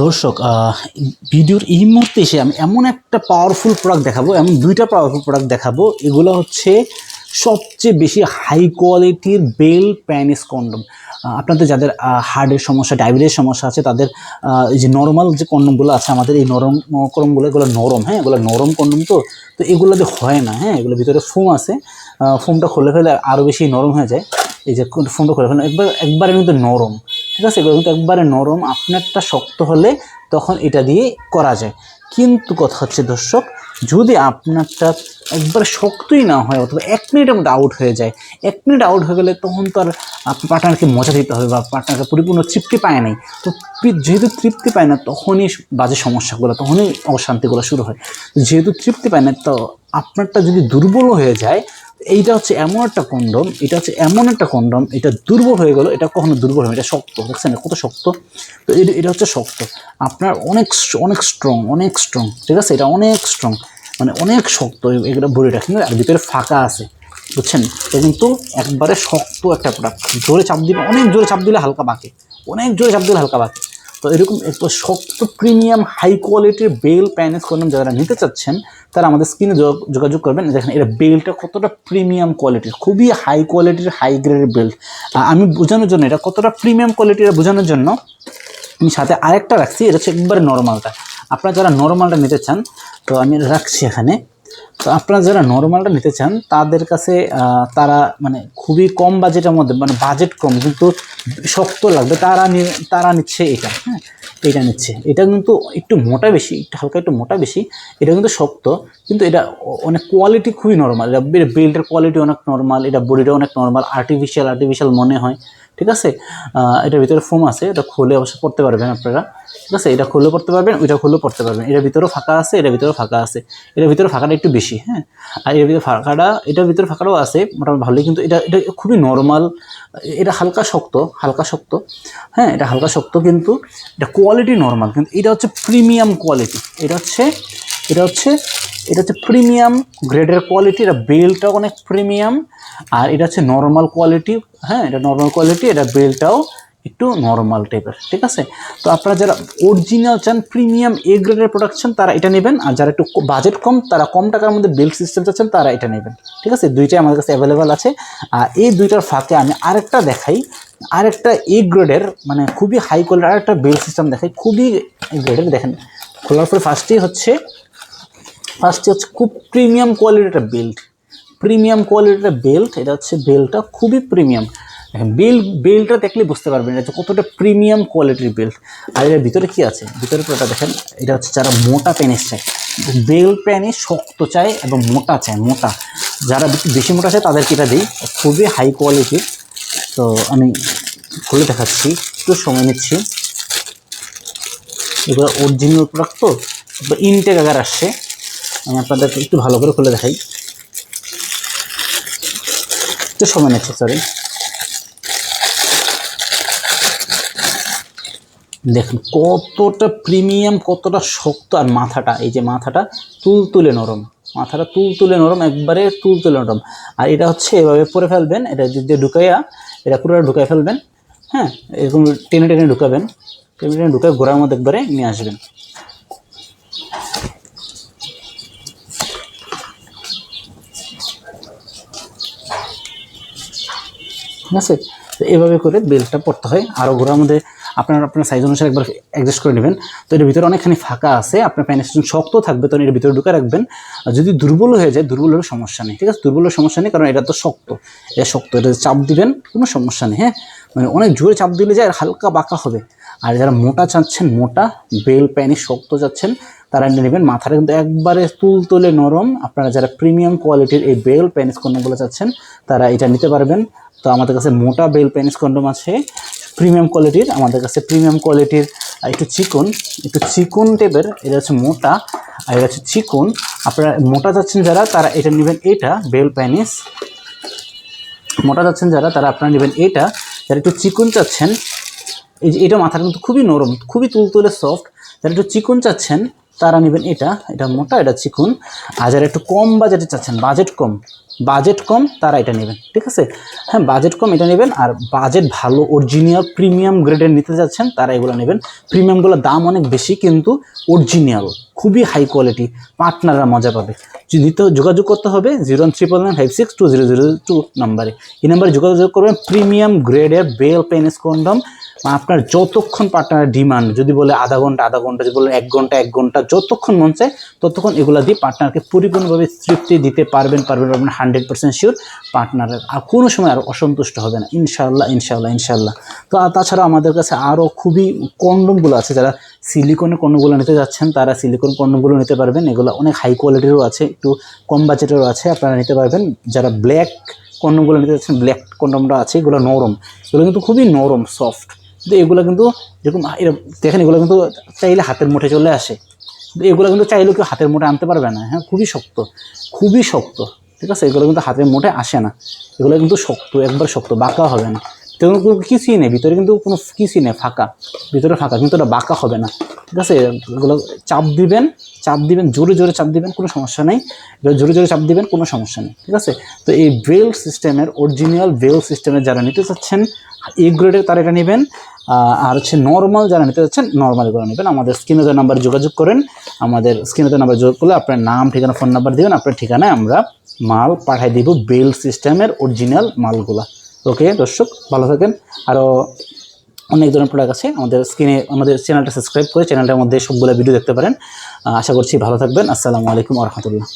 দর্শক ভিডিওর এই মুহূর্তে এসে আমি এমন একটা পাওয়ারফুল প্রোডাক্ট দেখাবো, এমন দুইটা পাওয়ারফুল প্রোডাক্ট দেখাবো। এগুলো হচ্ছে সবচেয়ে বেশি হাই কোয়ালিটির বেল প্যানিস কন্ডম। আপনাদের যাদের হার্টের সমস্যা, ডায়াবেটিসের সমস্যা আছে, তাদের এই যে নর্মাল যে কন্ডমগুলো আছে আমাদের, এই নরম কন্ডমগুলো, এগুলো নরম, হ্যাঁ, এগুলো নরম কন্ডম। তো এগুলোতে হয় না, হ্যাঁ, এগুলোর ভিতরে ফোম আছে। ফোমটা খুলে ফেলে আরও বেশি নরম হয়ে যায়। এই যে ফোমটা খুলে ফেলে একবারে কিন্তু নরম, ঠিক আছে, এগুলো কিন্তু একবারে নরম। আপনারটা শক্ত হলে তখন এটা দিয়ে করা যায়। কিন্তু কথা হচ্ছে দর্শক, যদি আপনারটা একবারে শক্তই না হয় অথবা 1 মিনিটের মধ্যে আউট হয়ে যায়, 1 মিনিট আউট হয়ে গেলে তখন তো আর আপনার পার্টনারকে মজা দিতে হবে বা পার্টনারকে পরিপূর্ণ তৃপ্তি পায় নাই। তো যেহেতু তৃপ্তি পায় না, তখনই বাজে সমস্যাগুলো, তখনই অশান্তিগুলো শুরু হয়। যেহেতু তৃপ্তি পায় না, তো আপনারটা যদি দুর্বল হয়ে যায়, এইটা হচ্ছে এমন একটা কন্ডম, এটা হচ্ছে এমন একটা কন্ডম, এটা দুর্বল হয়ে গেল, এটা কখনো দুর্বল হবে, এটা শক্ত, দেখছেন কত শক্ত। তো এটা হচ্ছে শক্ত, আপনার অনেক অনেক স্ট্রং, অনেক স্ট্রং, ঠিক আছে, এটা অনেক স্ট্রং, মানে অনেক শক্ত এটা বডিটা, কিন্তু আর ভিতরে ফাঁকা আছে, বুঝছেন। এটা কিন্তু একবারে শক্ত একটা প্রোডাক্ট। জোরে চাপ দিলে, অনেক জোরে চাপ দিলে হালকা বাঁকে, অনেক জোরে চাপ দিলে হালকা বাঁকে। তো এরকম একটু শক্ত প্রিমিয়াম হাই কোয়ালিটির বেল প্যানেস কন্ডম যারা নিতে চাচ্ছেন, তারা আমাদের স্ক্রিনে যোগাযোগ করবেন। দেখেন এটা বেল্টটা কতটা প্রিমিয়াম কোয়ালিটির, খুবই হাই কোয়ালিটির, হাই গ্রেডের বেল্ট। আমি বোঝানোর জন্য, এটা কতটা প্রিমিয়াম কোয়ালিটির বোঝানোর জন্য আমি সাথে আরেকটা রাখছি। এটা হচ্ছে একবারে নর্মালটা। আপনারা যারা নর্মালটা নিতে চান, তো আমি রাখছি এখানে। তো আপনারা যারা নর্মালটা নিতে চান, তাদের কাছে তারা মানে খুবই কম বাজেটের মধ্যে, মানে বাজেট কম কিন্তু শক্ত লাগবে, তারা নিচ্ছে এটা, হ্যাঁ, এটা নিচ্ছে। এটা কিন্তু একটু মোটা বেশি, একটু হালকা একটু মোটা বেশি। এটা কিন্তু শক্ত, কিন্তু এটা অনেক কোয়ালিটি খুবই নর্মাল। এটা বেল্টের কোয়ালিটি অনেক নর্মাল, এটা বডিটা অনেক নর্মাল, আর্টিফিশিয়াল মনে হয়, ঠিক আছে। এটার ভিতরে ফোম আছে, এটা খুলে অবশ্য পড়তে পারবেন আপনারা, ঠিক আছে। এটা খুলে পড়তে পারবেন, ওইটা খুলে পড়তে পারবেন। এটার ভিতরেও ফাঁকা আছে, এটার ভিতরেও ফাঁকা আছে। এটার ভিতরে ফাঁকাটা একটু বেশি, হ্যাঁ, আর এর ভিতরে ফাঁকাটা, এটার ভিতরে ফাঁকাটাও আছে মোটামুটি ভালোই, কিন্তু এটা এটা খুবই নর্মাল। এটা হালকা শক্ত, হালকা শক্ত, হ্যাঁ, এটা হালকা শক্ত, কিন্তু এটা কোয়ালিটি নর্মাল। কিন্তু এটা হচ্ছে প্রিমিয়াম কোয়ালিটি, এটা হচ্ছে এটা হচ্ছে এটা হচ্ছে প্রিমিয়াম গ্রেডের কোয়ালিটি। এটা বেলটাও অনেক প্রিমিয়াম, আর এটা হচ্ছে নর্মাল কোয়ালিটি, হ্যাঁ, এটা নর্মাল কোয়ালিটি, এটা বেলটাও একটু নর্মাল টাইপের, ঠিক আছে। তো আপনারা যারা অরিজিনাল চান, প্রিমিয়াম এ গ্রেডের প্রোডাকশন, তারা এটা নেবেন। আর যারা একটু বাজেট কম, তারা কম টাকার মধ্যে বেল্ট সিস্টেম চাচ্ছেন, তারা এটা নেবেন, ঠিক আছে। দুইটাই আমাদের কাছে অ্যাভেলেবেল আছে। আর এই দুইটার ফাঁকে আমি আরেকটা দেখাই, আরেকটা এ গ্রেডের, মানে খুবই হাই কোয়ালিটির আরেকটা বেল্ট সিস্টেম দেখাই, খুবই গ্রেডের। দেখেন, খোলার পরে ফার্স্টেই হচ্ছে খুব প্রিমিয়াম কোয়ালিটির একটা বেল্ট, প্রিমিয়াম কোয়ালিটির বেল্ট। এটা হচ্ছে বেল্টটা খুবই প্রিমিয়াম। দেখেন বেল্টটা দেখলে বুঝতে পারবেন এটা কতটা প্রিমিয়াম কোয়ালিটির বেল্ট। আর এর ভিতরে কি আছে, ভিতরে পুরোটা দেখেন। এটা হচ্ছে যারা মোটা পেনিস চায়, বেল্ট পেনিস শক্ত চায় এবং মোটা চায়, মোটা, যারা বেশি মোটা চায় তাদেরকে এটা দিই, খুবই হাই কোয়ালিটির। তো আমি খুলে দেখাচ্ছি, একটু সময় নিচ্ছি। এগুলো অরিজিনাল প্রোডাক্ট, তো ইনটেক আকার আসছে। আমি আপনাদেরকে একটু ভালো করে খুলে দেখাই, একটু সময় নিচ্ছে, সরি। দেখুন কতটা প্রিমিয়াম, কতটা শক্ত। আর মাথাটা, এই যে মাথাটা তুলতুলে নরম, মাথাটা তুলতুলে নরম, একবারে তুলতুলে নরম। আর এটা হচ্ছে এভাবে পরে ফেলবেন, এটা যদি ঢুকাইয়া, এটা পুরোটা ঢুকাই ফেলবেন, হ্যাঁ, এরকম টেনে টেনে ঢুকাবেন, টেনে টেনে ঢুকায় গোড়ার মধ্যে একবারে নিয়ে আসবেন। ঠিক আছে, তো এভাবে করে বেল্টটা পড়তে হয়। আরও ঘোরার মধ্যে আপনার সাইজ অনুসারে একবার অ্যাডজাস্ট করে নেবেন। তো এর ভিতরে অনেকখানি ফাঁকা আছে, আপনার প্যানের শক্ত থাকবে, তখন এর ভিতরে ঢুকে রাখবেন। আর যদি দুর্বল হয়ে যায়, দুর্বল হলে সমস্যা নেই, ঠিক আছে, দুর্বল হলে সমস্যা নেই, কারণ এটা তো শক্ত, এটা শক্ত, এটা চাপ দিবেন, কোনো সমস্যা নেই, হ্যাঁ, মানে অনেক জোরে চাপ দিলে যায় আর হালকা বাঁকা হবে। আর যারা মোটা চাচ্ছেন, মোটা বেল প্যানিস শক্ত চাচ্ছেন, তারা নেবেন। মাথাটা কিন্তু একবারে তুলতুলে নরম। আপনারা যারা প্রিমিয়াম কোয়ালিটির এই বেল প্যানিস কন্ডমগুলো চাচ্ছেন, তারা এটা নিতে পারবেন। তো আমাদের কাছে মোটা বেল প্যানিস কন্ডম আছে প্রিমিয়াম কোয়ালিটির, আমাদের কাছে প্রিমিয়াম কোয়ালিটির একটু চিকন টাইপের, এটা হচ্ছে মোটা আর এটা হচ্ছে চিকন। আপনারা মোটা যাচ্ছেন যারা, তারা এটা নেবেন, এটা বেল প্যানিস। মোটা যাচ্ছেন যারা, তারা আপনারা নেবেন এটা। যারা একটু চিকন চাচ্ছেন, এই যে এটা মাথাটা কিন্তু খুবই নরম, খুবই তুলতুলে সফট। যারা একটু চিকন চাচ্ছেন, তারা নেবেন এটা, এটা মোটা, এটা চিকন। আর যারা একটু কম বাজেটে চাচ্ছেন, বাজেট কম, বাজেট কম তারা এটা নেবেন, ঠিক আছে। হ্যাঁ, বাজেট কম এটা নেবেন, আর বাজেট ভালো অরিজিনাল প্রিমিয়াম গ্রেডের নিতে যাচ্ছেন তারা এগুলো নেবেন। প্রিমিয়ামগুলোর দাম অনেক বেশি কিন্তু অরিজিনাল খুবই হাই কোয়ালিটি, পার্টনাররা মজা পাবে। নিতে যোগাযোগ করতে হবে 01995620002 নাম্বারে। এই নাম্বারে যোগাযোগ করবেন। প্রিমিয়াম গ্রেডের বেল পেনিস কন্ডম আপনার যতক্ষণ পার্টনারের ডিমান্ড, যদি বলে আধা ঘন্টা, যদি বলে 1 ঘন্টা, 1 ঘন্টা, যতক্ষণ মন চায় ততক্ষণ এগুলো দিয়ে পার্টনারকে পরিপূর্ণভাবে তৃপ্তি দিতে পারবেন 100% শিওর। পার্টনারের আর কোনো সময় আর অসন্তুষ্ট হবে না, ইনশাআল্লাহ। তো তাছাড়া আমাদের কাছে আরও খুবই কন্ডমগুলো আছে। যারা সিলিকনের কন্ডমগুলো নিতে যাচ্ছেন তারা সিলিকন কন্ডমগুলো নিতে পারবেন। এগুলো অনেক হাই কোয়ালিটিরও আছে, একটু কম বাজেটেরও আছে, আপনারা নিতে পারবেন। যারা ব্ল্যাক কন্ডমগুলো নিতে যাচ্ছেন, ব্ল্যাক কন্ডমটা আছে, এগুলো নরম, এগুলো কিন্তু খুবই নরম সফট। কিন্তু এগুলো কিন্তু যেরকম দেখেন, এগুলো কিন্তু চাইলে হাতের মুঠে চলে আসে, কিন্তু এগুলো কিন্তু চাইলেও কেউ হাতের মুঠে আনতে পারবে না। হ্যাঁ, খুবই শক্ত, ঠিক আছে। এগুলো কিন্তু হাতের মুঠে আসে না, এগুলো কিন্তু শক্ত, একবার শক্ত, বাঁকা হবে না। তেমন কোনো কিছুই নেই ভিতরে, কিন্তু কোনো কিছুই নেই, ভিতরে ফাঁকা, কিন্তু এটা বাঁকা হবে না, ঠিক আছে। এগুলো চাপ দিবেন, জোরে চাপ দিবেন, কোনো সমস্যা নেই। জোরে চাপ দিবেন, কোনো সমস্যা নেই, ঠিক আছে। তো এই বেল সিস্টেমের, অরিজিনাল বেল সিস্টেমের যারা নিতে চাচ্ছেন এ গ্রেডের তারা এটা নেবেন। আর হচ্ছে নর্মাল যারা নিতে চাচ্ছেন নর্মাল করে নেবেন। আমাদের স্ক্রিনে দেওয়া নাম্বারে যোগাযোগ করেন। আমাদের স্ক্রিনে দেওয়া নাম্বারে যোগাযোগ করলে আপনার নাম, ঠিকানা, ফোন নাম্বার দেবেন, আপনার ঠিকানায় আমরা মাল পাঠিয়ে দিব, বেল সিস্টেমের অরিজিনাল মালগুলা। ওকে দর্শক, ভালো থাকেন। আরও অনেক ধরনের প্রোডাক্ট আছে। আমাদের চ্যানেলটা সাবস্ক্রাইব করে চ্যানেলটার মধ্যে সবগুলো ভিডিও দেখতে পারেন। আশা করছি ভালো থাকবেন। আসসালামু আলাইকুম ওয়া রাহমাতুল্লাহ।